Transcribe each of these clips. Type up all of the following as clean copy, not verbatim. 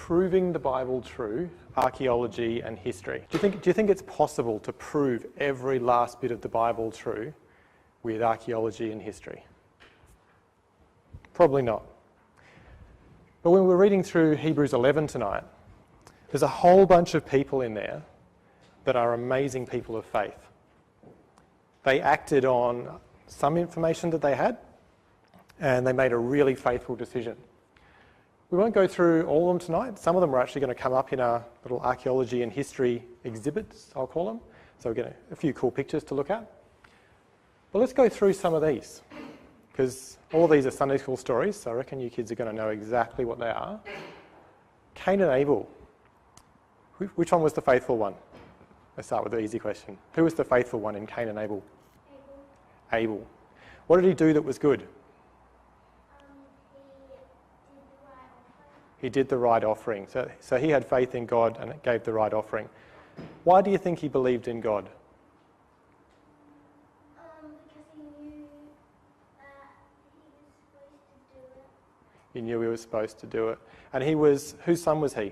proving the Bible true, archaeology and history. Do you think it's possible to prove every last bit of the Bible true with archaeology and history? Probably not. But when we're reading through Hebrews 11 tonight, there's a whole bunch of people in there that are amazing people of faith. They acted on some information that they had, and they made a really faithful decision. We won't go through all of them tonight. Some of them are actually going to come up in our little archaeology and history exhibits, I'll call them. So we'll get a few cool pictures to look at. But let's go through some of these, because all of these are Sunday school stories, so I reckon you kids are going to know exactly what they are. Cain and Abel. Which one was the faithful one? Let's start with the easy question. Who was the faithful one in Cain and Abel? Abel. What did he do that was good? He did the right offering. So he had faith in God and it gave the right offering. Why do you think he believed in God? Because he knew that He knew he was supposed to do it. And he was, whose son was he?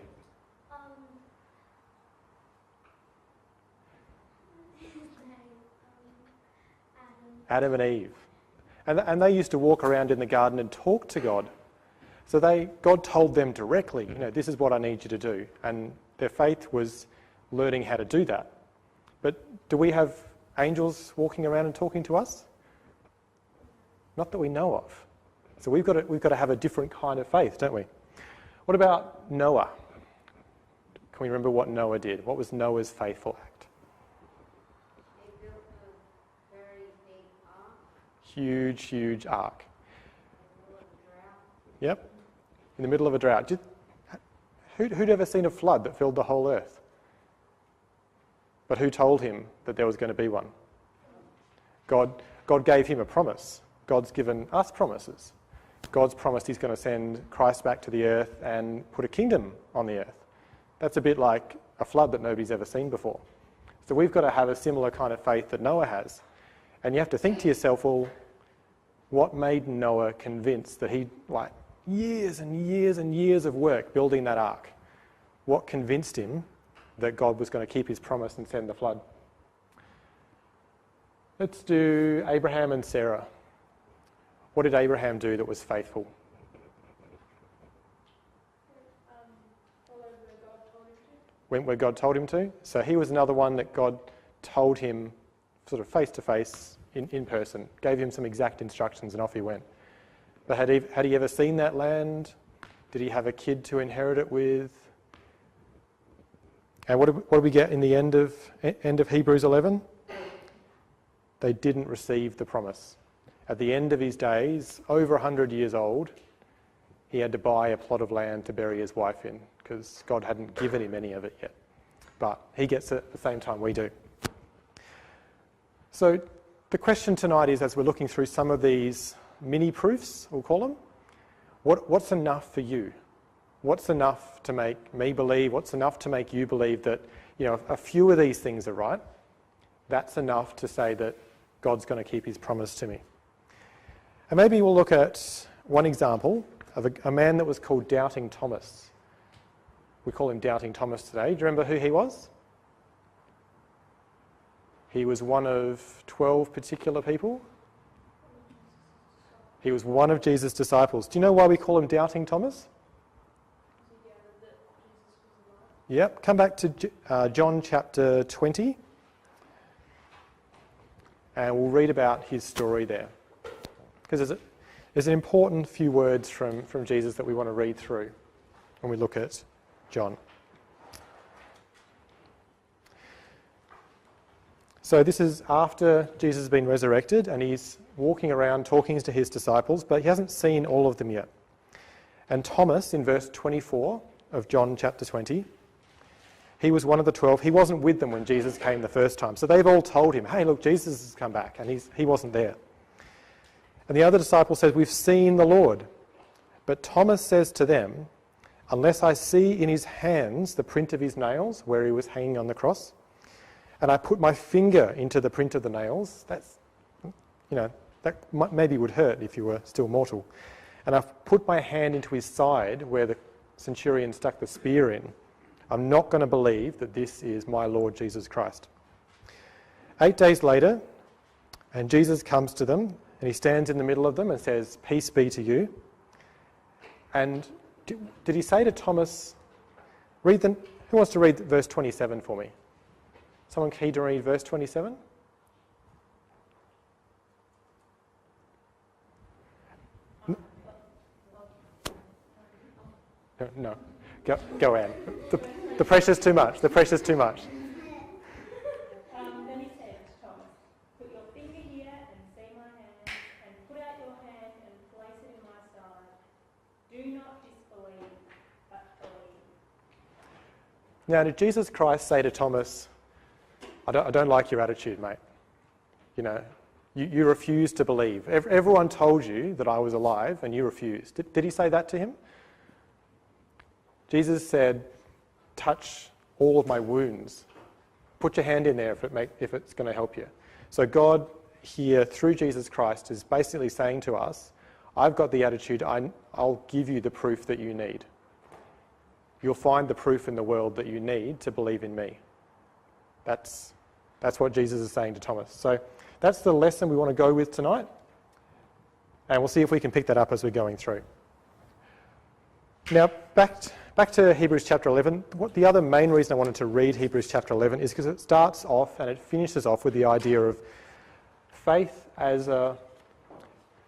Adam and Eve. And they used to walk around in the garden and talk to God. So God told them directly, this is what I need you to do. And their faith was learning how to do that. But do we have angels walking around and talking to us? Not that we know of. So we've got to have a different kind of faith, don't we? What about Noah? Can we remember what Noah did? What was Noah's faithful act? They built a very big ark. Huge, huge ark. In the middle of a drought. Yep. In the middle of a drought. Who'd ever seen a flood that filled the whole earth? But who told him that there was going to be one? God gave him a promise. God's given us promises. God's promised he's going to send Christ back to the earth and put a kingdom on the earth. That's a bit like a flood that nobody's ever seen before. So we've got to have a similar kind of faith that Noah has. And you have to think to yourself, well, what made Noah convinced that he, years and years and years of work building that ark, what convinced him that God was going to keep his promise and send the flood? Let's do Abraham and Sarah. What did Abraham do that was faithful? Went where God told him to. So he was another one that God told him sort of face to face in person, gave him some exact instructions and off he went. But had he ever seen that land? Did he have a kid to inherit it with? And what do we get in the end of Hebrews 11? They didn't receive the promise. At the end of his days, over 100 years old, he had to buy a plot of land to bury his wife in because God hadn't given him any of it yet. But he gets it at the same time we do. So the question tonight is, as we're looking through some of these mini-proofs, we'll call them, what's enough for you? What's enough to make me believe? What's enough to make you believe that, a few of these things are right? That's enough to say that God's going to keep his promise to me. And maybe we'll look at one example of a man that was called Doubting Thomas. We call him Doubting Thomas today. Do you remember who he was? He was one of 12 particular people. He was one of Jesus' disciples. Do you know why we call him Doubting Thomas? Yep, come back to John chapter 20 and we'll read about his story there. Because there's an important few words from Jesus that we want to read through when we look at John. So this is after Jesus has been resurrected and he's walking around talking to his disciples, but he hasn't seen all of them yet. And Thomas, in verse 24 of John chapter 20, he was one of the 12. He wasn't with them when Jesus came the first time. So they've all told him, hey, look, Jesus has come back. And he wasn't there. And the other disciple says, we've seen the Lord. But Thomas says to them, unless I see in his hands the print of his nails, where he was hanging on the cross, and I put my finger into the print of the nails, that maybe would hurt if you were still mortal. And I've put my hand into his side, where the centurion stuck the spear in, I'm not going to believe that this is my Lord Jesus Christ. 8 days later, and Jesus comes to them, and he stands in the middle of them and says, "Peace be to you." And did he say to Thomas, who wants to read verse 27 for me? Someone keen to read verse 27? No. Go Anne. The pressure's too much. The pressure's too much. Then he said to Thomas, "Put your finger here and see my hands, and put out your hand and place it in my side. Do not disbelieve, but believe." Now, did Jesus Christ say to Thomas, I don't like your attitude, mate. You know, you refused to believe. Everyone told you that I was alive and you refused. Did he say that to him? Jesus said, touch all of my wounds. Put your hand in there if it's going to help you. So God here, through Jesus Christ, is basically saying to us, I've got the attitude, I'll give you the proof that you need. You'll find the proof in the world that you need to believe in me. That's what Jesus is saying to Thomas. So that's the lesson we want to go with tonight. And we'll see if we can pick that up as we're going through. Now, back to Hebrews chapter 11. The other main reason I wanted to read Hebrews chapter 11 is because it starts off and it finishes off with the idea of faith as a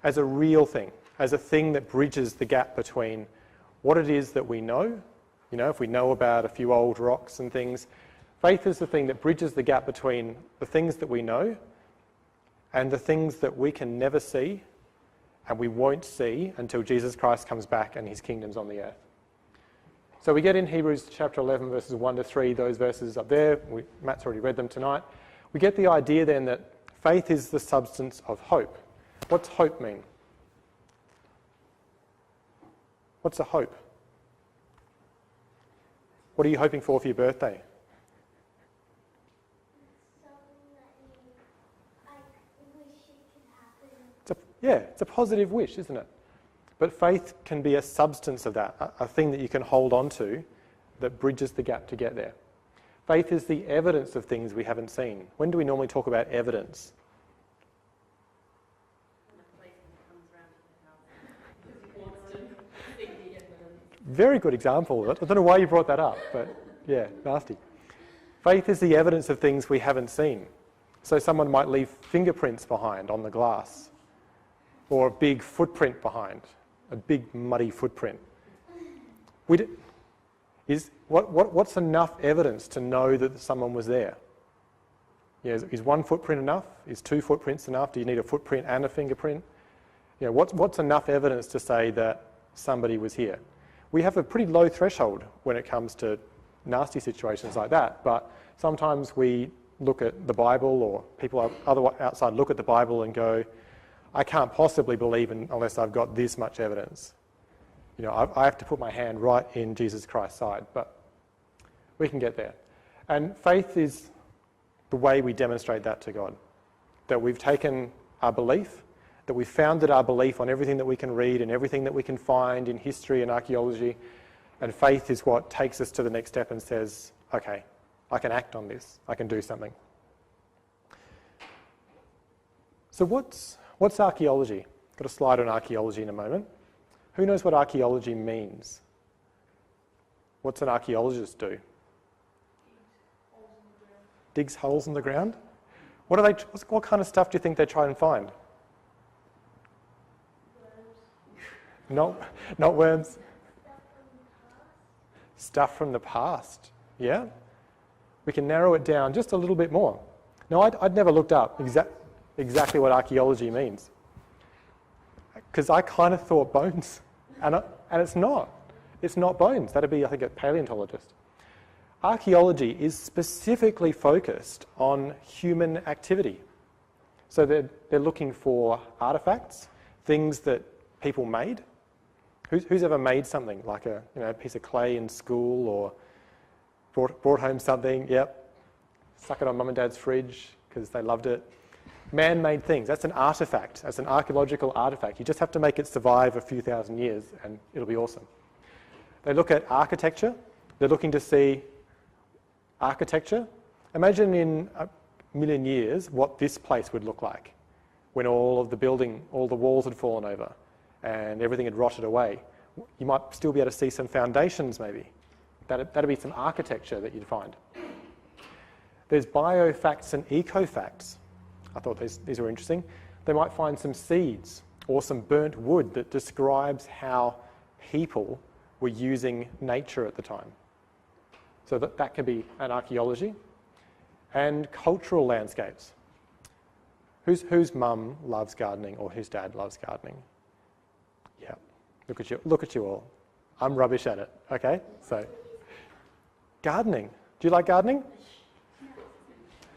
real thing, as a thing that bridges the gap between what it is that we know. You know, if we know about a few old rocks and things, faith is the thing that bridges the gap between the things that we know and the things that we can never see and we won't see until Jesus Christ comes back and his kingdom's on the earth. So we get in Hebrews chapter 11, verses 1 to 3, those verses up there. Matt's already read them tonight. We get the idea then that faith is the substance of hope. What's hope mean? What's a hope? What are you hoping for your birthday? Something that you wish it could happen. It's a positive wish, isn't it? But faith can be a substance of that, a thing that you can hold on to that bridges the gap to get there. Faith is the evidence of things we haven't seen. When do we normally talk about evidence? Very good example of it. I don't know why you brought that up, but yeah, nasty. Faith is the evidence of things we haven't seen. So someone might leave fingerprints behind on the glass, or a big footprint behind, a big muddy footprint. What's enough evidence to know that someone was there? Yeah, is one footprint enough? Is two footprints enough? Do you need a footprint and a fingerprint? You know, what's enough evidence to say that somebody was here? We have a pretty low threshold when it comes to nasty situations like that, but sometimes we look at the Bible, or people outside look at the Bible and go, I can't possibly believe unless I've got this much evidence. You know, I have to put my hand right in Jesus Christ's side, but we can get there. And faith is the way we demonstrate that to God, that we've taken our belief, that we've founded our belief on everything that we can read and everything that we can find in history and archaeology, and faith is what takes us to the next step and says, okay, I can act on this, I can do something. So what's archaeology? Got a slide on archaeology in a moment. Who knows what archaeology means? What's an archaeologist do? Digs holes in the ground. What kind of stuff do you think they try and find? Not worms. Stuff from the past. Yeah? We can narrow it down just a little bit more. Now, I'd never looked up exactly what archaeology means, because I kind of thought bones, and it's not. It's not bones. That'd be, I think, a paleontologist. Archaeology is specifically focused on human activity. So they're looking for artifacts, things that people made. Who's ever made something, like a piece of clay in school, or brought home something? Yep. Stuck it on mum and dad's fridge because they loved it. Man-made things. That's an artifact. That's an archaeological artifact. You just have to make it survive a few thousand years and it'll be awesome. They look at architecture. They're looking to see architecture. Imagine in a million years what this place would look like when all the walls had fallen over and everything had rotted away. You might still be able to see some foundations maybe. That'd be some architecture that you'd find. There's biofacts and ecofacts. I thought these were interesting. They might find some seeds or some burnt wood that describes how people were using nature at the time. So that could be an archaeology. And cultural landscapes. Whose mum loves gardening or whose dad loves gardening? Yeah, look at you all. I'm rubbish at it, okay? So, gardening. Do you like gardening?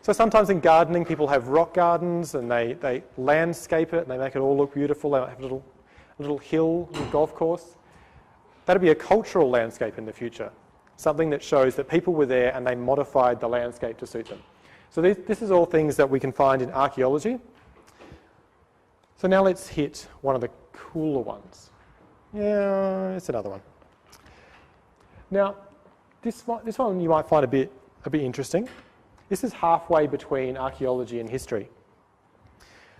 So sometimes in gardening people have rock gardens and they landscape it and they make it all look beautiful. They might have a little hill, a little golf course. That'd be a cultural landscape in the future. Something that shows that people were there and they modified the landscape to suit them. So this is all things that we can find in archaeology. So now let's hit one of the cooler ones. Yeah, it's another one. Now, this one you might find a bit interesting. This is halfway between archaeology and history.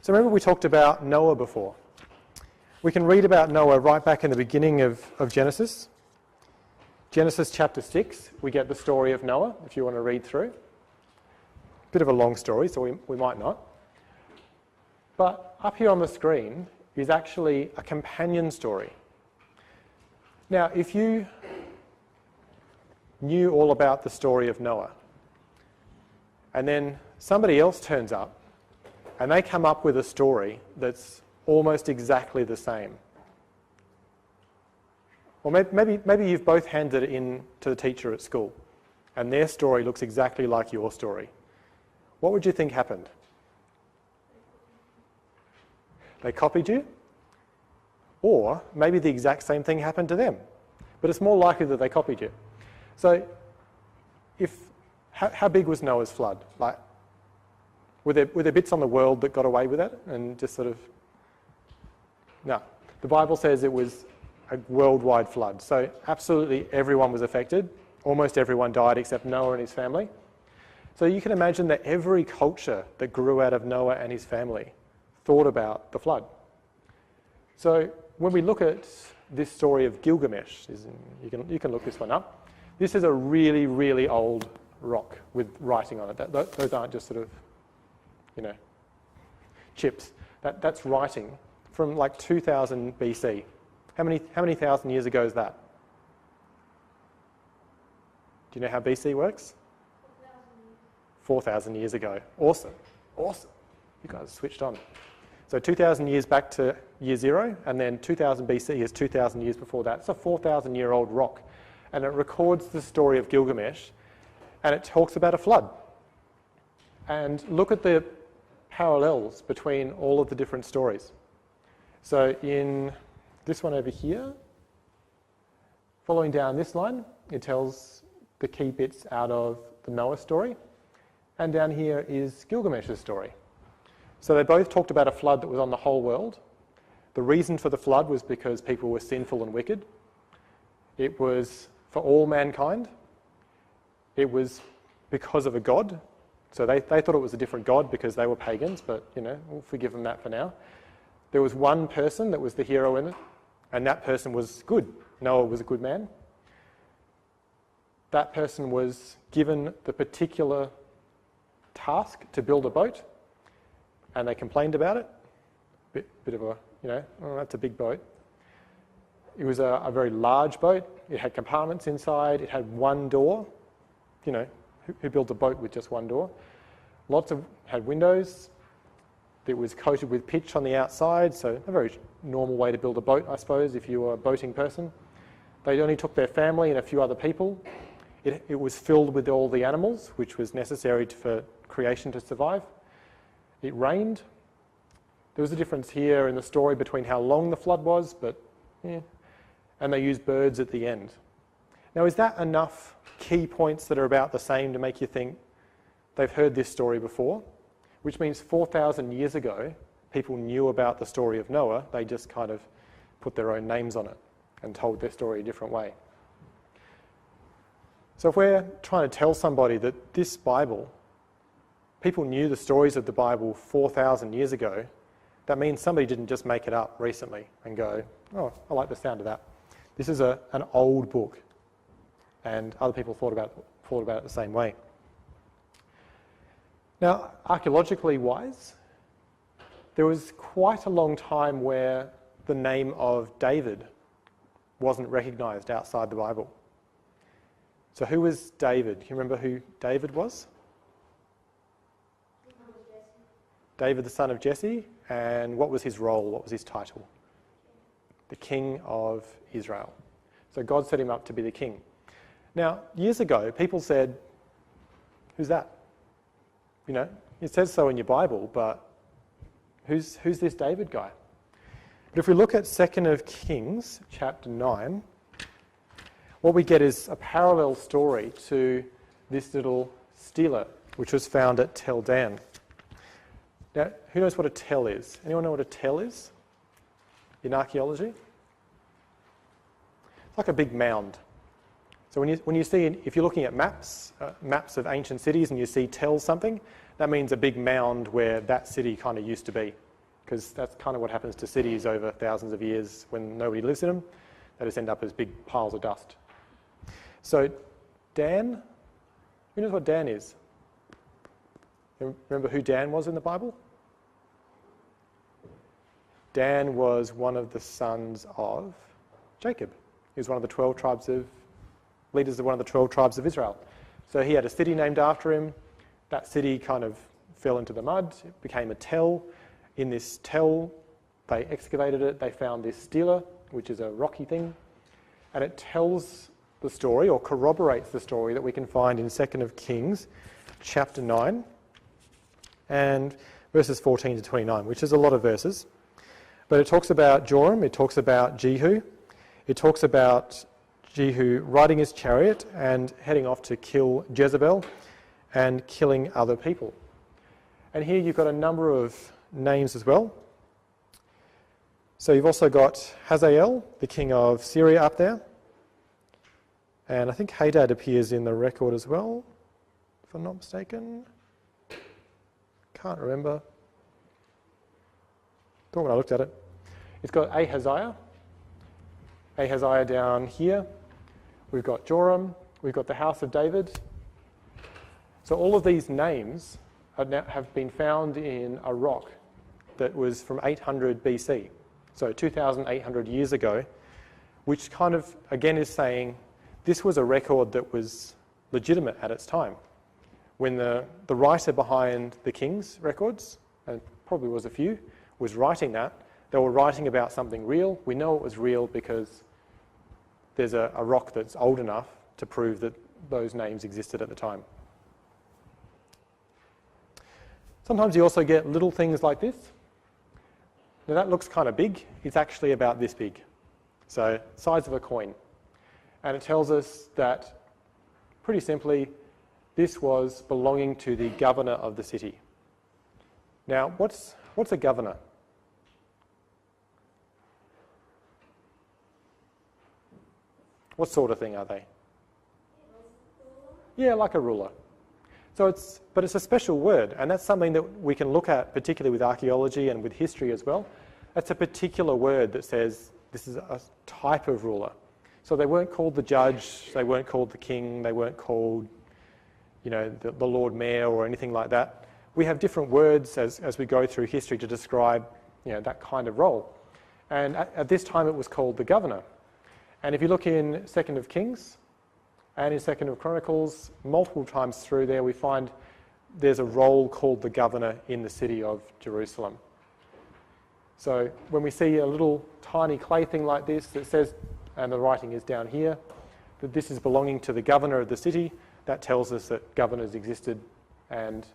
So remember we talked about Noah before. We can read about Noah right back in the beginning of Genesis. Genesis chapter 6, we get the story of Noah, if you want to read through. Bit of a long story, so we might not. But up here on the screen is actually a companion story. Now, if you knew all about the story of Noah, and then somebody else turns up, and they come up with a story that's almost exactly the same. Or maybe you've both handed it in to the teacher at school, and their story looks exactly like your story. What would you think happened? They copied you? Or maybe the exact same thing happened to them. But it's more likely that they copied you. So, how big was Noah's flood? Like, were there bits on the world that got away with it and just sort of... No. The Bible says it was a worldwide flood. So absolutely everyone was affected. Almost everyone died except Noah and his family. So you can imagine that every culture that grew out of Noah and his family thought about the flood. So when we look at this story of Gilgamesh, you can look this one up. This is a really, really old rock with writing on it. Those aren't just sort of, chips. That's writing from like 2000 BC. How many thousand years ago is that? Do you know how BC works? 4,000 years ago. Awesome. You guys switched on. So 2,000 years back to year zero, and then 2000 BC is 2,000 years before that. It's a 4,000-year-old rock, and it records the story of Gilgamesh, and it talks about a flood. And look at the parallels between all of the different stories. So in this one over here, following down this line, it tells the key bits out of the Noah story. And down here is Gilgamesh's story. So they both talked about a flood that was on the whole world. The reason for the flood was because people were sinful and wicked. It was for all mankind. It was because of a god. So they thought it was a different god because they were pagans, but we'll forgive them that for now. There was one person that was the hero in it, and that person was good. Noah was a good man. That person was given the particular task to build a boat, and they complained about it. Bit of a, that's a big boat. It was a very large boat. It had compartments inside. It had one door. Who built a boat with just one door? Had windows. It was coated with pitch on the outside, so a very normal way to build a boat, I suppose, if you were a boating person. They only took their family and a few other people. It was filled with all the animals, which was necessary for creation to survive. It rained. There was a difference here in the story between how long the flood was, but yeah. And they used birds at the end. Now, is that enough key points that are about the same to make you think they've heard this story before? Which means 4,000 years ago, people knew about the story of Noah. They just kind of put their own names on it and told their story a different way. So if we're trying to tell somebody that this Bible, people knew the stories of the Bible 4,000 years ago, that means somebody didn't just make it up recently and go, oh, I like the sound of that. This is an old book, and other people thought about it the same way. Now, archaeologically wise, there was quite a long time where the name of David wasn't recognised outside the Bible. So who was David? Can you remember who David was? David, the son of Jesse. And what was his role? What was his title? The king of Israel. So God set him up to be the king. Now, years ago, people said, who's that? You know, it says so in your Bible, but who's this David guy? But if we look at 2 Kings chapter 9, what we get is a parallel story to this little stela, which was found at Tel Dan. Now, who knows what a tell is? Anyone know what a tell is in archaeology? It's like a big mound. So when you see, if you're looking at maps of ancient cities and you see tell something, that means a big mound where that city kind of used to be. Because that's kind of what happens to cities over thousands of years when nobody lives in them. They just end up as big piles of dust. So Dan, who knows what Dan is? Remember who Dan was in the Bible? Dan was one of the sons of Jacob. He was one of the 12 tribes of, leaders of one of the 12 tribes of Israel. So he had a city named after him. That city kind of fell into the mud. It became a tell. In this tell, they excavated it. They found this stela, which is a rocky thing. And it tells the story, or corroborates the story, that we can find in 2 Kings chapter 9 and verses 14 to 29, which is a lot of verses. But it talks about Joram, it talks about Jehu, it talks about Jehu riding his chariot and heading off to kill Jezebel and killing other people. And here you've got a number of names as well. So you've also got Hazael, the king of Syria, up there. And I think Hadad appears in the record as well, if I'm not mistaken. Can't remember. Thought when I looked at it. It's got Ahaziah down here. We've got Joram. We've got the house of David. So all of these names have been found in a rock that was from 800 BC, so 2,800 years ago, which kind of, again, is saying this was a record that was legitimate at its time. When the writer behind the King's records, and probably was a few, was writing that, they were writing about something real. We know it was real because there's a rock that's old enough to prove that those names existed at the time. Sometimes you also get little things like this. Now that looks kind of big. It's actually about this big. So, size of a coin. And it tells us that, pretty simply, this was belonging to the governor of the city. Now, what's a governor? What sort of thing are they? Yeah, like a ruler. But it's a special word, and that's something that we can look at, particularly with archaeology and with history as well. That's a particular word that says this is a type of ruler. So they weren't called the judge, they weren't called the king, they weren't called, the Lord Mayor or anything like that. We have different words as we go through history to describe, that kind of role. And at this time it was called the governor. And if you look in 2 Kings and in 2 Chronicles, multiple times through there we find there's a role called the governor in the city of Jerusalem. So when we see a little tiny clay thing like this that says, and the writing is down here, that this is belonging to the governor of the city, that tells us that governors existed and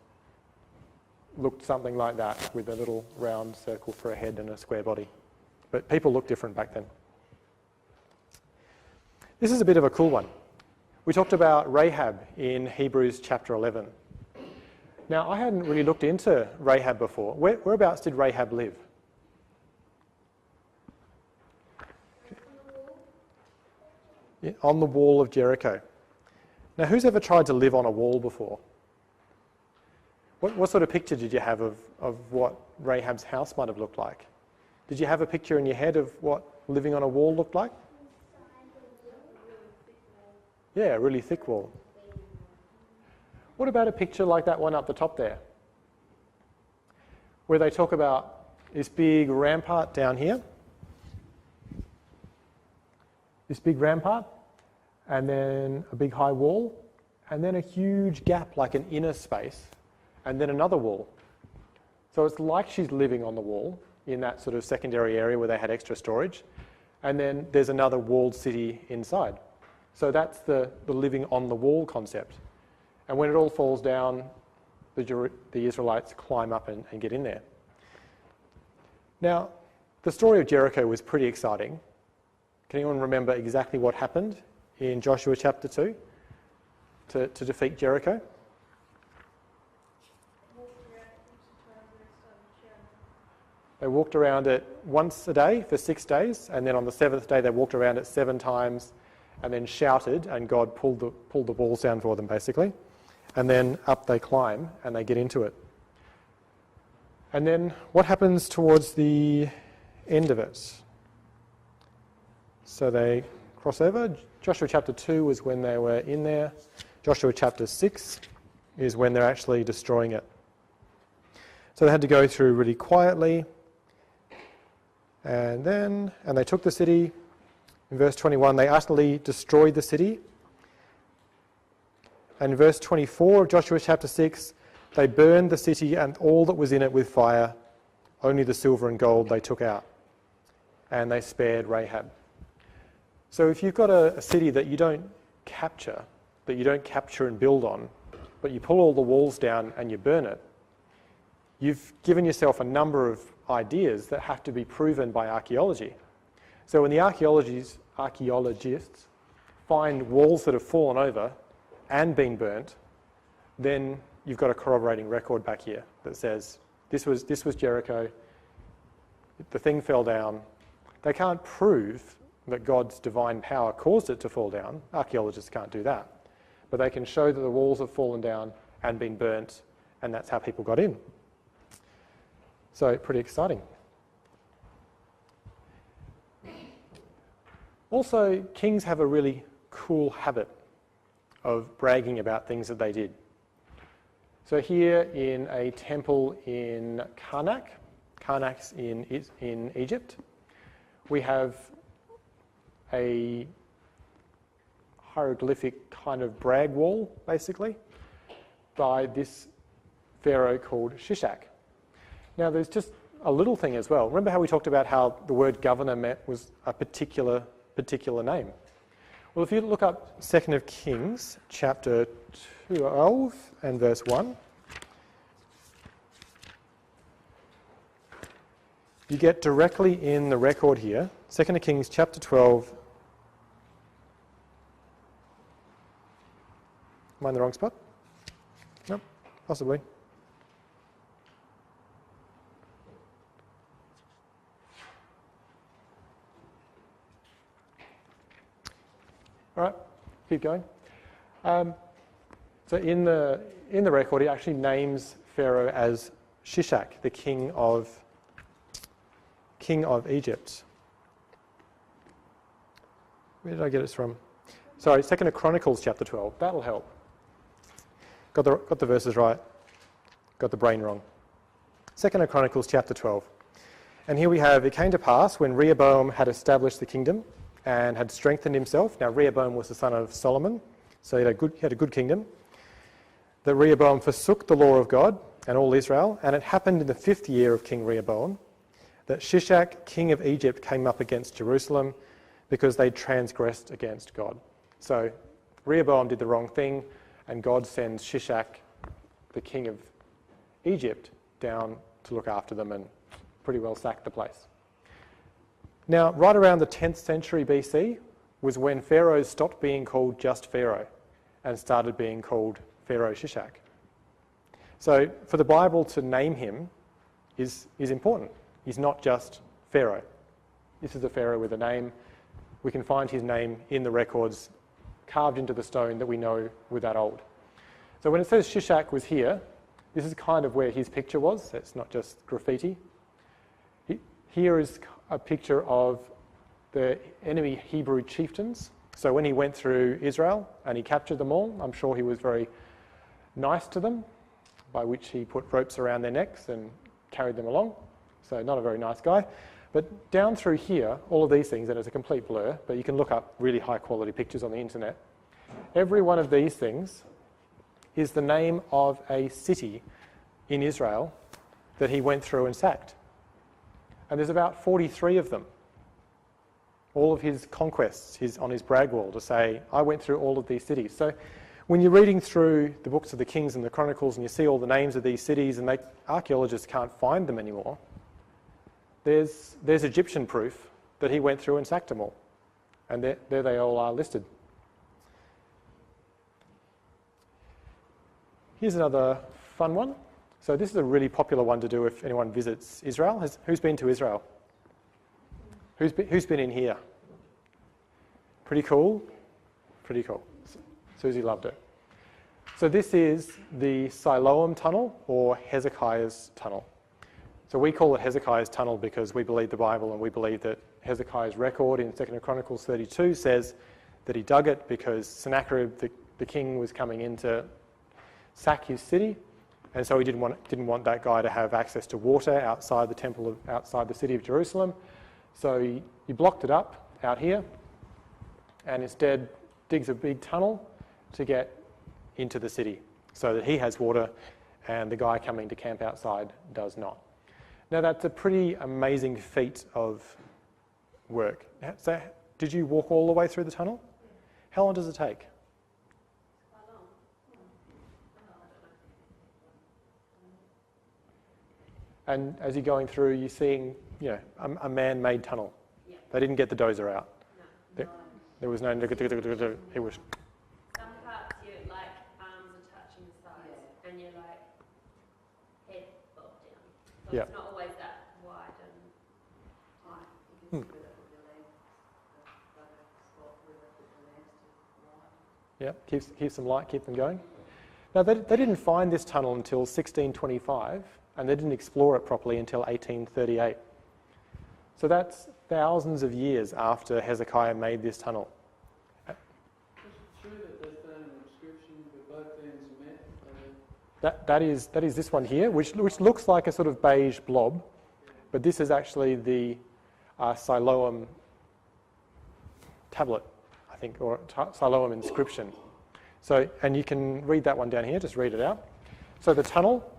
looked something like that with a little round circle for a head and a square body. But people looked different back then. This is a bit of a cool one. We talked about Rahab in Hebrews chapter 11. Now, I hadn't really looked into Rahab before. Whereabouts did Rahab live? On the wall of Jericho. Now, who's ever tried to live on a wall before? What sort of picture did you have of what Rahab's house might have looked like? Did you have a picture in your head of what living on a wall looked like? Yeah, a really thick wall. What about a picture like that one up the top there? Where they talk about this big rampart down here. This big rampart, and then a big high wall, and then a huge gap like an inner space, and then another wall. So it's like she's living on the wall in that sort of secondary area where they had extra storage, and then there's another walled city inside. So that's the living on the wall concept. And when it all falls down, the Israelites climb up and get in there. Now, the story of Jericho was pretty exciting. Can anyone remember exactly what happened in Joshua chapter 2 to defeat Jericho? They walked around it once a day for 6 days, and then on the 7th day they walked around it 7 times and then shouted, and God pulled the walls down for them, basically. And then up they climb and they get into it. And then what happens towards the end of it? So they cross over. Joshua chapter 2 was when they were in there. Joshua chapter 6 is when they're actually destroying it. So they had to go through really quietly. And they took the city. In verse 21, they utterly destroyed the city. And in verse 24 of Joshua chapter 6, they burned the city and all that was in it with fire. Only the silver and gold they took out. And they spared Rahab. So if you've got a city that you don't capture and build on, but you pull all the walls down and you burn it, you've given yourself a number of ideas that have to be proven by archaeology. So when the archaeologists find walls that have fallen over and been burnt, then you've got a corroborating record back here that says this was Jericho, the thing fell down. They can't prove that God's divine power caused it to fall down. Archaeologists can't do that. But they can show that the walls have fallen down and been burnt, and that's how people got in. So pretty exciting. Also, kings have a really cool habit of bragging about things that they did. So here in a temple in Karnak's in Egypt, we have a hieroglyphic kind of brag wall, basically, by this pharaoh called Shishak. Now, there's just a little thing as well. Remember how we talked about how the word governor was a particular name? Well, if you look up 2 Kings chapter 12 and verse 1, you get directly in the record here, 2 Kings chapter 12. Am I in the wrong spot? No, possibly. All right, keep going. So in the record, he actually names Pharaoh as Shishak, the king of Egypt. Where did I get it from? Sorry, 2 Chronicles chapter 12. That'll help. Got the verses right. Got the brain wrong. 2 Chronicles chapter 12. And here we have, it came to pass when Rehoboam had established the kingdom and had strengthened himself. Now Rehoboam was the son of Solomon, so he had a good kingdom. That Rehoboam forsook the law of God and all Israel, and it happened in the 5th year of King Rehoboam that Shishak, king of Egypt, came up against Jerusalem because they transgressed against God. So Rehoboam did the wrong thing, and God sends Shishak, the king of Egypt, down to look after them and pretty well sack the place. Now, right around the 10th century BC was when pharaohs stopped being called just Pharaoh and started being called Pharaoh Shishak. So for the Bible to name him is important. He's not just Pharaoh. This is a Pharaoh with a name. We can find his name in the records carved into the stone that we know were that old. So when it says Shishak was here, this is kind of where his picture was. It's not just graffiti. Here is a picture of the enemy Hebrew chieftains. So when he went through Israel and he captured them all, I'm sure he was very nice to them, by which he put ropes around their necks and carried them along. So not a very nice guy. But down through here, all of these things, and it's a complete blur, but you can look up really high quality pictures on the internet. Every one of these things is the name of a city in Israel that he went through and sacked. And there's about 43 of them. All of his conquests on his brag wall to say, I went through all of these cities. So when you're reading through the books of the Kings and the Chronicles and you see all the names of these cities and archaeologists can't find them anymore, there's Egyptian proof that he went through and sacked them all. And there they all are listed. Here's another fun one. So this is a really popular one to do if anyone visits Israel. Who's been to Israel? Who's been in here? Pretty cool? Pretty cool. Susie loved it. So this is the Siloam Tunnel, or Hezekiah's Tunnel. So we call it Hezekiah's Tunnel because we believe the Bible and we believe that Hezekiah's record in 2 Chronicles 32 says that he dug it because Sennacherib, the king, was coming in to sack his city, and so he didn't want that guy to have access to water outside the temple, outside the city of Jerusalem. So he blocked it up out here and instead digs a big tunnel to get into the city so that he has water and the guy coming to camp outside does not. Now that's a pretty amazing feat of work. So did you walk all the way through the tunnel? How long does it take? And as you're going through, you're seeing, a man-made tunnel. Yeah. They didn't get the dozer out. No. There was no. It was. Some parts your arms are touching the sides, and your head bobbed down. So it's not always that wide and high. You can screw that with your legs. Yeah, keeps them light, keep them going. Now they didn't find this tunnel until 1625. And they didn't explore it properly until 1838. So that's thousands of years after Hezekiah made this tunnel. Is it true that they found an inscription with both ends met? That is this one here, which looks like a sort of beige blob, but this is actually the Siloam tablet, I think, or Siloam inscription. So, and you can read that one down here, just read it out. So the tunnel.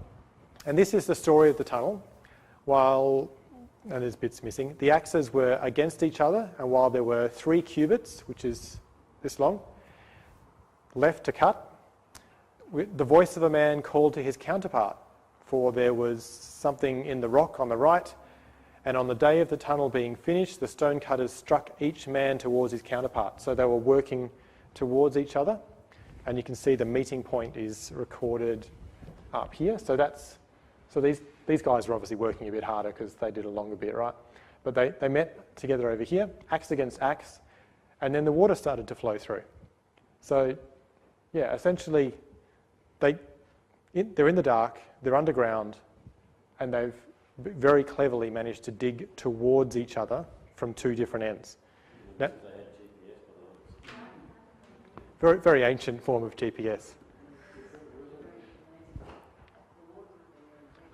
And this is the story of the tunnel. And there's bits missing, the axes were against each other, and while there were 3 cubits, which is this long, left to cut, the voice of a man called to his counterpart, for there was something in the rock on the right, and on the day of the tunnel being finished, the stonecutters struck each man towards his counterpart. So they were working towards each other, and you can see the meeting point is recorded up here. So these guys were obviously working a bit harder because they did a longer bit, right? But they met together over here, axe against axe, and then the water started to flow through. So, yeah, essentially, they're in the dark, they're underground, and they've very cleverly managed to dig towards each other from 2 different ends. Now, very, very ancient form of GPS.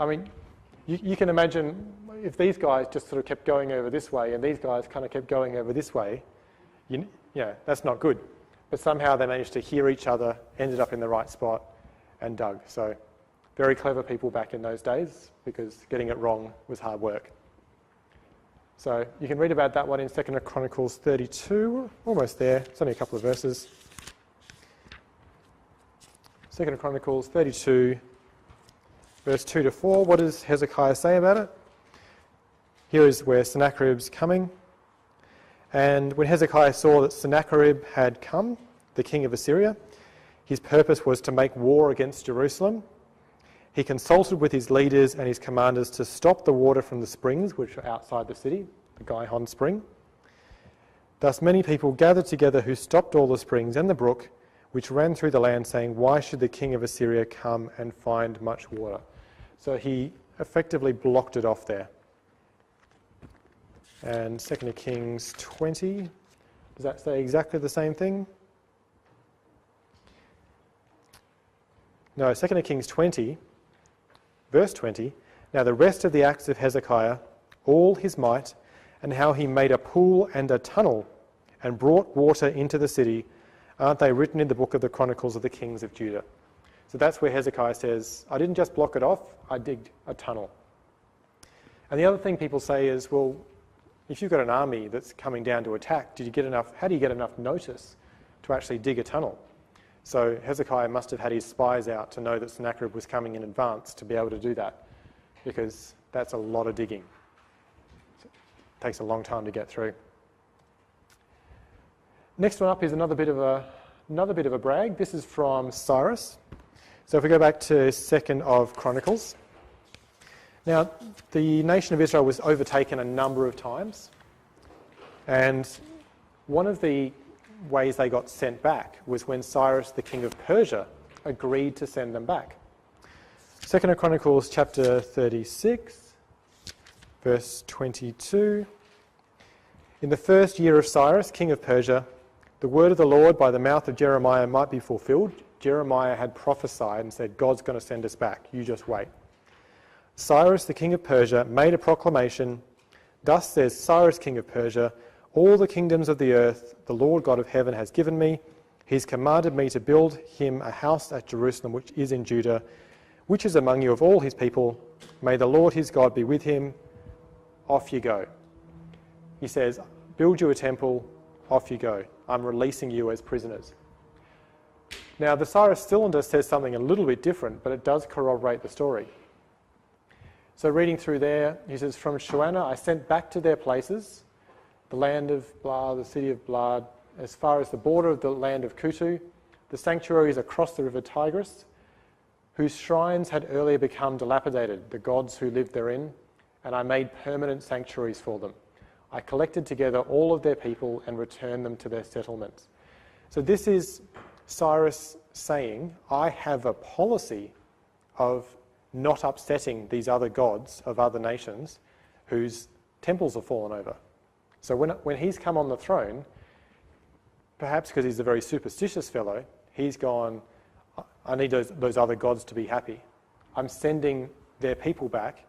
I mean, you can imagine if these guys just sort of kept going over this way and these guys kind of kept going over this way, that's not good. But somehow they managed to hear each other, ended up in the right spot and dug. So very clever people back in those days because getting it wrong was hard work. So you can read about that one in 2 Chronicles 32, almost there. It's only a couple of verses. 2 Chronicles 32. Verse 2 to 4, what does Hezekiah say about it? Here is where Sennacherib's coming. And when Hezekiah saw that Sennacherib had come, the king of Assyria, his purpose was to make war against Jerusalem. He consulted with his leaders and his commanders to stop the water from the springs, which are outside the city, the Gihon spring. Thus many people gathered together who stopped all the springs and the brook which ran through the land, saying, "Why should the king of Assyria come and find much water?" So he effectively blocked it off there. And 2 Kings 20, does that say exactly the same thing? No, 2 Kings 20, verse 20. Now the rest of the acts of Hezekiah, all his might, and how he made a pool and a tunnel and brought water into the city, aren't they written in the book of the Chronicles of the Kings of Judah? So that's where Hezekiah says, I didn't just block it off, I digged a tunnel. And the other thing people say is, well, if you've got an army that's coming down to attack, how do you get enough notice to actually dig a tunnel? So Hezekiah must have had his spies out to know that Sennacherib was coming in advance to be able to do that, because that's a lot of digging. It takes a long time to get through. Next one up is another bit of a brag. This is from Cyrus. So if we go back to 2nd of Chronicles. Now, the nation of Israel was overtaken a number of times, and one of the ways they got sent back was when Cyrus, the king of Persia, agreed to send them back. 2nd of Chronicles chapter 36, verse 22. In the first year of Cyrus, king of Persia, the word of the Lord by the mouth of Jeremiah might be fulfilled. Jeremiah had prophesied and said, God's going to send us back, you just wait. Cyrus, the king of Persia, made a proclamation. Thus says Cyrus, king of Persia, all the kingdoms of the earth the Lord God of heaven has given me. He's commanded me to build him a house at Jerusalem, which is in Judah, which is among you of all his people. May the Lord his God be with him. Off you go. He says, build you a temple, off you go. I'm releasing you as prisoners. Now, the Cyrus cylinder says something a little bit different, but it does corroborate the story. So reading through there, he says, from Shuanah I sent back to their places, the land of Blah, the city of Blah, as far as the border of the land of Kutu, the sanctuaries across the river Tigris, whose shrines had earlier become dilapidated, the gods who lived therein, and I made permanent sanctuaries for them. I collected together all of their people and returned them to their settlements. So this is Cyrus saying, I have a policy of not upsetting these other gods of other nations whose temples have fallen over. So when he's come on the throne, perhaps because he's a very superstitious fellow, he's gone, I need those other gods to be happy. I'm sending their people back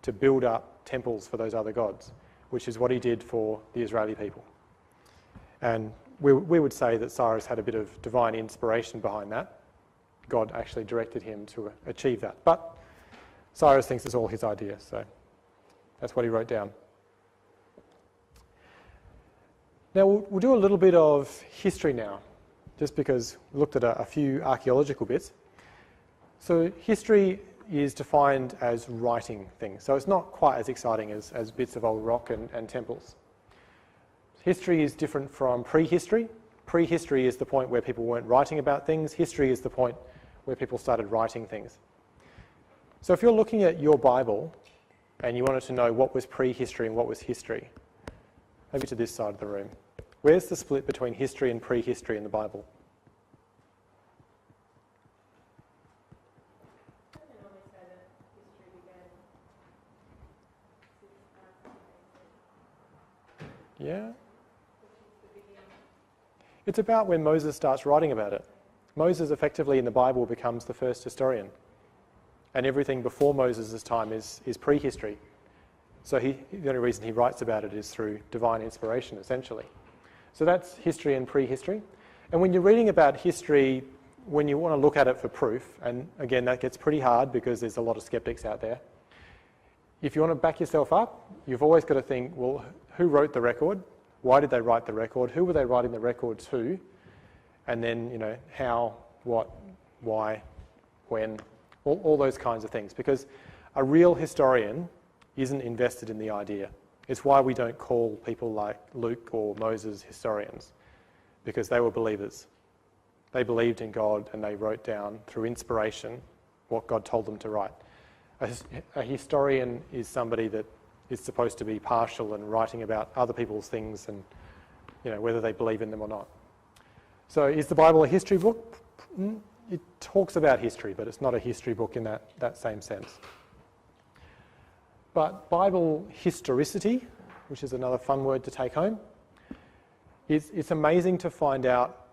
to build up temples for those other gods, which is what he did for the Israeli people. And we would say that Cyrus had a bit of divine inspiration behind that. God actually directed him to achieve that. But Cyrus thinks it's all his idea, so that's what he wrote down. Now we'll do a little bit of history now, just because we looked at a few archaeological bits. So history is defined as writing things, so it's not quite as exciting as bits of old rock and temples. History is different from prehistory. Prehistory is the point where people weren't writing about things. History is the point where people started writing things. So if you're looking at your Bible and you wanted to know what was prehistory and what was history, maybe to this side of the room, where's the split between history and prehistory in the Bible? I can only say that history began since Yeah? which is the beginning. It's about when Moses starts writing about it. Moses effectively in the Bible becomes the first historian. And everything before Moses' time is prehistory. So the only reason he writes about it is through divine inspiration, essentially. So that's history and prehistory. And when you're reading about history, when you want to look at it for proof, and again, that gets pretty hard because there's a lot of skeptics out there. If you want to back yourself up, you've always got to think, well, who wrote the record? Why did they write the record? Who were they writing the record to? And then, how, what, why, when, all those kinds of things. Because a real historian isn't invested in the idea. It's why we don't call people like Luke or Moses historians, because they were believers. They believed in God and they wrote down through inspiration what God told them to write. A historian is somebody that is supposed to be partial and writing about other people's things and whether they believe in them or not. So is the Bible a history book? It talks about history, but it's not a history book in that same sense. But Bible historicity, which is another fun word to take home, it's amazing to find out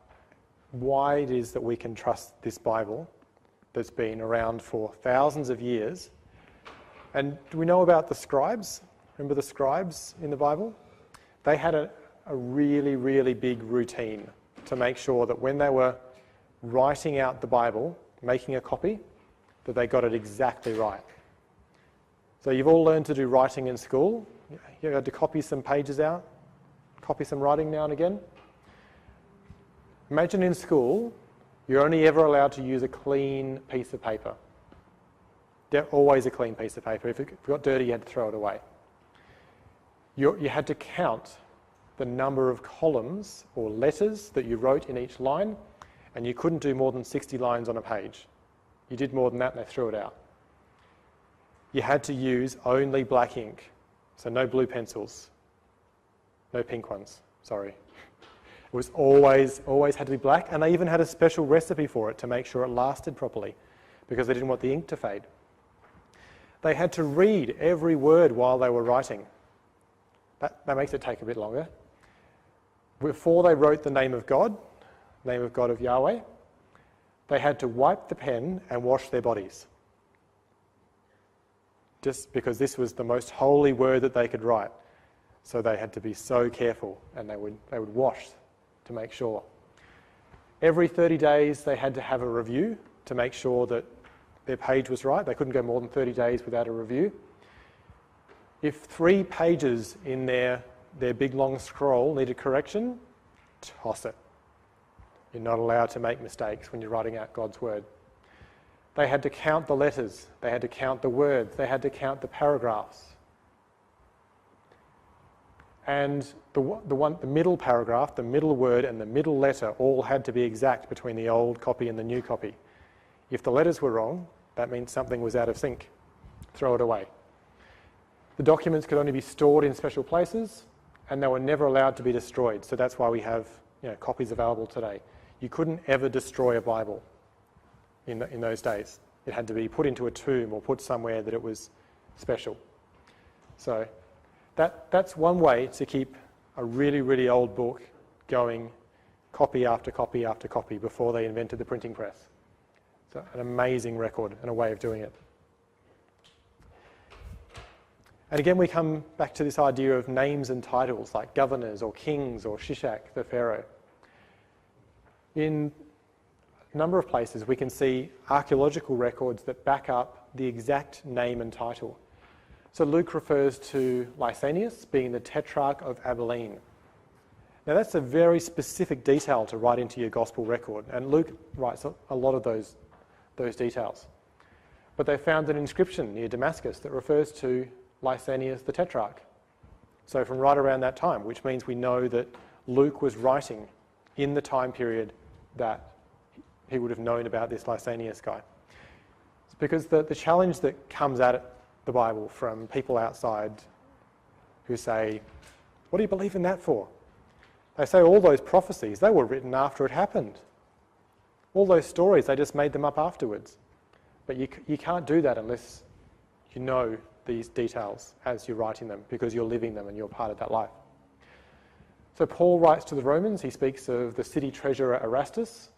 why it is that we can trust this Bible that's been around for thousands of years. And do we know about the scribes? Remember the scribes in the Bible? They had a really, really big routine to make sure that when they were writing out the Bible, making a copy, that they got it exactly right. So you've all learned to do writing in school. You had to copy some pages out, copy some writing now and again. Imagine in school, you're only ever allowed to use a clean piece of paper. Always a clean piece of paper. If it got dirty, you had to throw it away. You had to count the number of columns or letters that you wrote in each line, and you couldn't do more than 60 lines on a page. You did more than that and they threw it out. You had to use only black ink, so no blue pencils, no pink ones, sorry. It was always had to be black, and they even had a special recipe for it to make sure it lasted properly, because they didn't want the ink to fade. They had to read every word while they were writing. That makes it take a bit longer. Before they wrote the name of God of Yahweh, they had to wipe the pen and wash their bodies. Just because this was the most holy word that they could write. So they had to be so careful, and they would wash to make sure. Every 30 days they had to have a review to make sure that their page was right. They couldn't go more than 30 days without a review. If 3 pages in their big long scroll needed correction, toss it. You're not allowed to make mistakes when you're writing out God's word. They had to count the letters, they had to count the words, they had to count the paragraphs. And the middle paragraph, the middle word and the middle letter all had to be exact between the old copy and the new copy. If the letters were wrong, that means something was out of sync. Throw it away. The documents could only be stored in special places, and they were never allowed to be destroyed. So that's why we have copies available today. You couldn't ever destroy a Bible in those days. It had to be put into a tomb or put somewhere that it was special. So that's one way to keep a really, really old book going copy after copy after copy before they invented the printing press. So an amazing record and a way of doing it. And again, we come back to this idea of names and titles like governors or kings or Shishak, the Pharaoh. In a number of places, we can see archaeological records that back up the exact name and title. So Luke refers to Lysanias being the tetrarch of Abilene. Now that's a very specific detail to write into your gospel record, and Luke writes a lot of those details. But they found an inscription near Damascus that refers to Lysanias the tetrarch. So from right around that time, which means we know that Luke was writing in the time period that he would have known about this Lysanias guy. It's because the challenge that comes at the Bible from people outside who say, what do you believe in that for? They say all those prophecies, they were written after it happened. All those stories, they just made them up afterwards. But you can't do that unless you know these details as you're writing them, because you're living them and you're part of that life. So Paul writes to the Romans, he speaks of the city treasurer Erastus,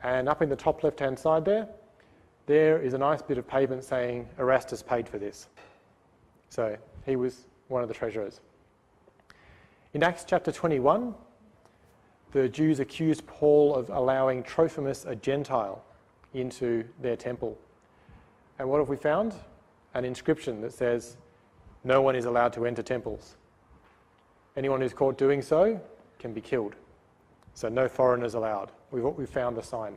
and up in the top left-hand side there is a nice bit of pavement saying Erastus paid for this. So he was one of the treasurers. In Acts chapter 21, the Jews accused Paul of allowing Trophimus, a Gentile, into their temple. And what have we found? An inscription that says, no one is allowed to enter temples. Anyone who's caught doing so can be killed. So no foreigners allowed. We've found the sign.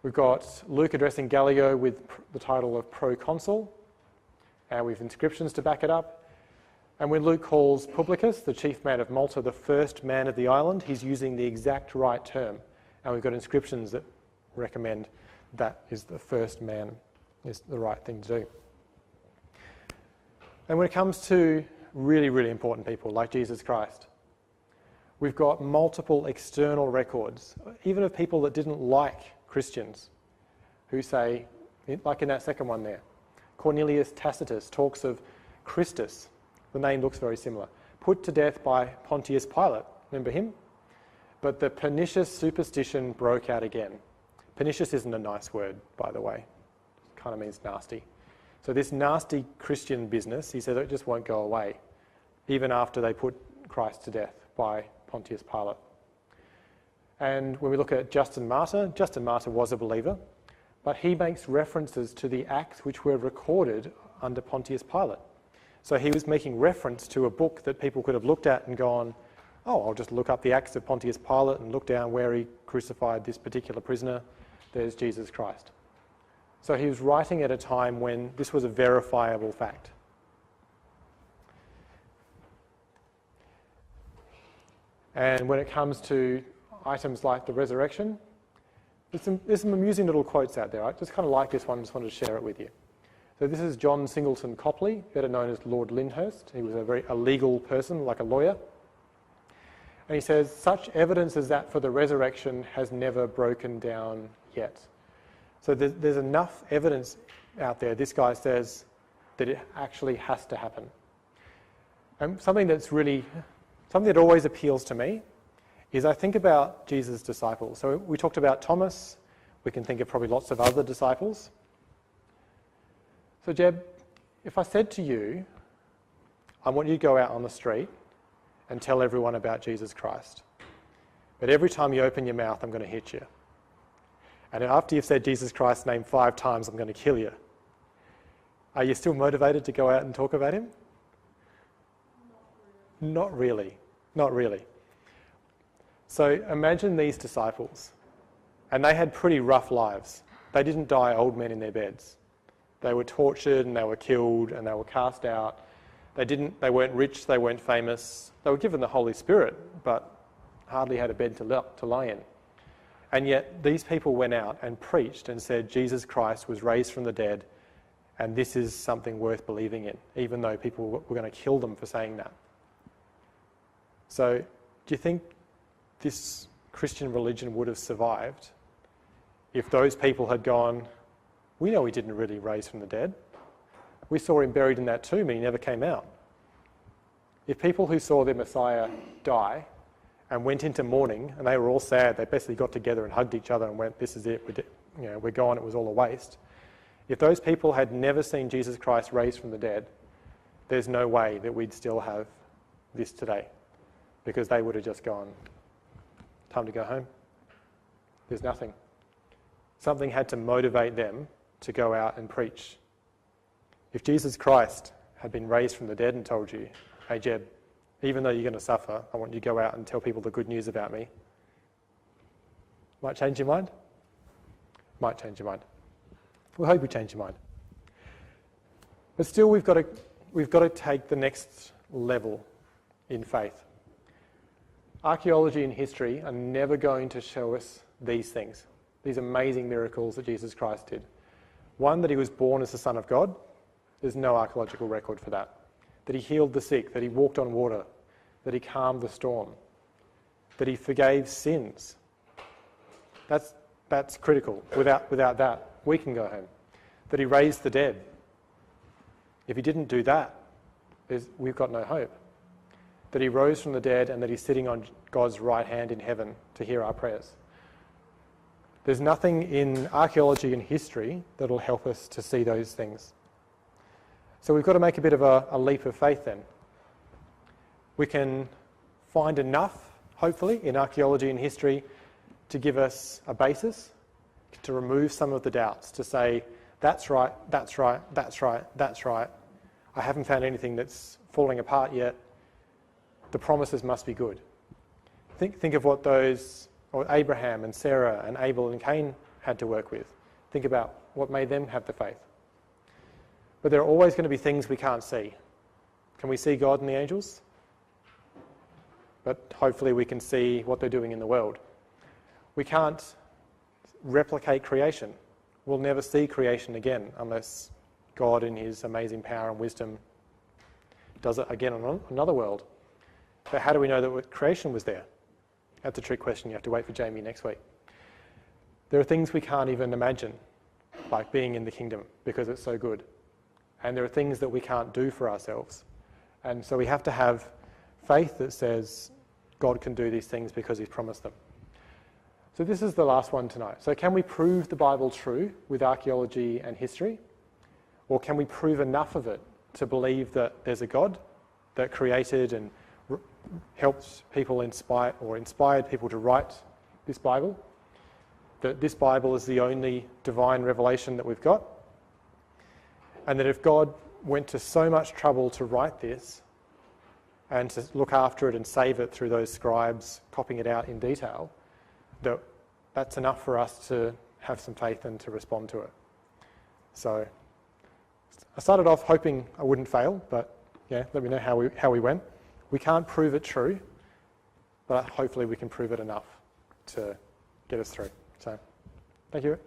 We've got Luke addressing Gallio with the title of proconsul, and we've inscriptions to back it up. And when Luke calls Publicus, the chief man of Malta, the first man of the island, he's using the exact right term. And we've got inscriptions that recommend that is the first man, is the right thing to do. And when it comes to really, really important people like Jesus Christ, We've got multiple external records, even of people that didn't like Christians, who say, like in that second one there, Cornelius Tacitus talks of Christus, the name looks very similar, put to death by Pontius Pilate. Remember him? But the pernicious superstition broke out again. Pernicious isn't a nice word, by the way. It kind of means nasty. So this nasty Christian business, he said, it just won't go away, even after they put Christ to death by Pontius Pilate. And when we look at Justin Martyr was a believer, but he makes references to the acts which were recorded under Pontius Pilate. So he was making reference to a book that people could have looked at and gone, oh, I'll just look up the acts of Pontius Pilate and look down where he crucified this particular prisoner. There's Jesus Christ. So he was writing at a time when this was a verifiable fact. And when it comes to items like the resurrection, there's some amusing little quotes out there. I just kind of like this one, just wanted to share it with you. So this is John Singleton Copley, better known as Lord Lyndhurst. He was a legal person, like a lawyer. And he says, such evidence as that for the resurrection has never broken down yet. So there's enough evidence out there, this guy says, that it actually has to happen. And something that always appeals to me is I think about Jesus' disciples. So we talked about Thomas. We can think of probably lots of other disciples. So Jeb, if I said to you, I want you to go out on the street and tell everyone about Jesus Christ, but every time you open your mouth, I'm going to hit you. And after you've said Jesus Christ's name 5 times, I'm going to kill you. Are you still motivated to go out and talk about him? Not really. Not really. So imagine these disciples, and they had pretty rough lives. They didn't die old men in their beds. They were tortured and they were killed and they were cast out. They weren't rich, they weren't famous. They were given the Holy Spirit, but hardly had a bed to lie in. And yet these people went out and preached and said Jesus Christ was raised from the dead, and this is something worth believing in, even though people were going to kill them for saying that. So do you think this Christian religion would have survived if those people had gone, we know he didn't really raise from the dead. We saw him buried in that tomb and he never came out. If people who saw their Messiah die and went into mourning and they were all sad, they basically got together and hugged each other and went, this is it, we're gone, it was all a waste. If those people had never seen Jesus Christ raised from the dead, there's no way that we'd still have this today, because they would have just gone, time to go home. There's nothing. Something had to motivate them to go out and preach. If Jesus Christ had been raised from the dead and told you, hey Jeb, even though you're going to suffer, I want you to go out and tell people the good news about me. Might change your mind? Might change your mind. We hope we change your mind. But still, we've got to take the next level in faith. Archaeology and history are never going to show us these things, these amazing miracles that Jesus Christ did. One, that he was born as the Son of God. There's no archaeological record for that. That he healed the sick, that he walked on water, that he calmed the storm, that he forgave sins. That's critical. Without that, we can go home. That he raised the dead. If he didn't do that, we've got no hope. That he rose from the dead and that he's sitting on God's right hand in heaven to hear our prayers. There's nothing in archaeology and history that'll help us to see those things. So we've got to make a bit of a leap of faith then. We can find enough, hopefully, in archaeology and history to give us a basis, to remove some of the doubts, to say, that's right, that's right, that's right, that's right. I haven't found anything that's falling apart yet. The promises must be good. Think of what Abraham and Sarah and Abel and Cain had to work with. Think about what made them have the faith. But there are always going to be things we can't see. Can we see God and the angels? But hopefully we can see what they're doing in the world. We can't replicate creation. We'll never see creation again unless God in his amazing power and wisdom does it again on another world. But how do we know that creation was there? That's a trick question. You have to wait for Jamie next week. There are things we can't even imagine, like being in the kingdom, because it's so good. And there are things that we can't do for ourselves. And so we have to have faith that says God can do these things because he's promised them. So this is the last one tonight. So can we prove the Bible true with archaeology and history? Or can we prove enough of it to believe that there's a God that created and helped people inspired people to write this Bible? That this Bible is the only divine revelation that we've got? And that if God went to so much trouble to write this and to look after it and save it through those scribes copying it out in detail, that's enough for us to have some faith and to respond to it. So I started off hoping I wouldn't fail, but yeah, let me know how we went. We can't prove it true, but hopefully we can prove it enough to get us through. So thank you.